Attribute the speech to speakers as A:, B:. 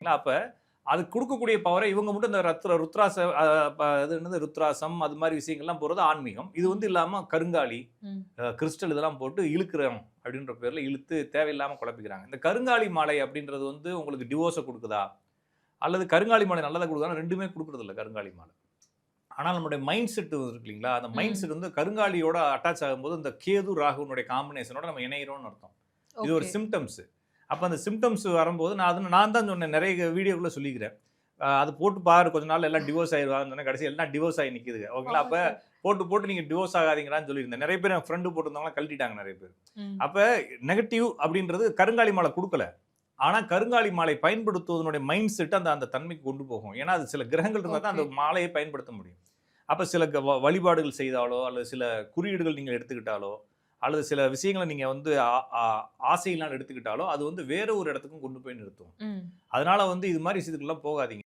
A: அப்ப அது குடுக்கக்கூடிய பவரை இவங்க மட்டும் இந்த ருத்ராச அது என்னது ருத்ராசம் அது மாதிரி விஷயங்கள்லாம் போறது ஆன்மீகம். இது வந்து இல்லாம கருங்காலி,
B: ம்.
A: கிறிஸ்டல் இதெல்லாம் போட்டு இழுக்குறோம் அப்படின்ற பேர்ல இழுத்து தேவையில்லாம குழப்பிக்கிறாங்க. இந்த கருங்காலி மாலை அப்படின்றது வந்து உங்களுக்கு டிவோர்ஸ குடுக்குதா? அல்லது கருங்காலி மாலை நல்லதா குடுக்குதான்னா 2மே குடுக்குறது இல்ல கருங்காலி மாலை. ஆனால் நம்முடைய மைண்ட் செட் இருக்கு இல்லீங்களா? அந்த மைண்ட்
B: ம்.
A: செட் வந்து கருங்காலியோட அட்டாச் ஆகும்போது இந்த கேது, ராகுனுடைய காம்பினேஷனோட நம்ம இணையிறோம்னு அர்த்தம். இது ஒரு
B: ஓகே.
A: சிம்ப்டம்ஸ். அப்ப அந்த சிம்ப்டம்ஸ் வரும்போது நான் தான் சொன்னேன். நெறைய வீடியோக்குள்ள சொல்லிக்கிறேன். அது போட்டு பாரு கொஞ்ச நாள்ல எல்லாம் டிவோர்ஸ் ஆயிருவாங்கன்னு சொன்னேன். கடைசில எல்லாம் டிவோர்ஸ் ஆயி நிக்குதுங்க. ஓகேங்களா? அப்ப
B: ஓஹோ!
A: போட்டு நீங்க டிவோர்ஸ் ஆகாதீங்கடான்னு சொல்லியிருந்தேன். நெறைய பேர் என் ஃப்ரெண்ட் போட்டிருந்தவங்கலாம் கழட்டிட்டாங்க நெறைய பேர்.
B: ம்.
A: அப்ப நெகட்டிவ் அப்படின்றது கருங்காலி மாலை குடுக்கல. ஆனா கருங்காலி மாலை பயன்படுத்துவதனுடைய மைண்ட் செட் அந்த அந்த தன்மைக்கு கொண்டு போகும். ஏன்னா, அது சில கிரகங்கள் இருந்தா தான்
B: ஓகே.
A: அந்த மாலைய பயன்படுத்த முடியும். அப்ப சில வழிபாடுகள் செய்தாலோ, அல்லது சில குறியீடுகள் நீங்க எடுத்துக்கிட்டாலோ, அல்லது சில விஷயங்கள நீங்க வந்து ஆ ஆ ஆசையினால் எடுத்துக்கிட்டாலோ, அது வந்து வேற ஒரு இடத்துக்கும் கொண்டு போய் நிறுத்தும்.
B: ம்.
A: அதனால வந்து இது மாரி விஷயத்துக்குலாம் போகாதீங்க.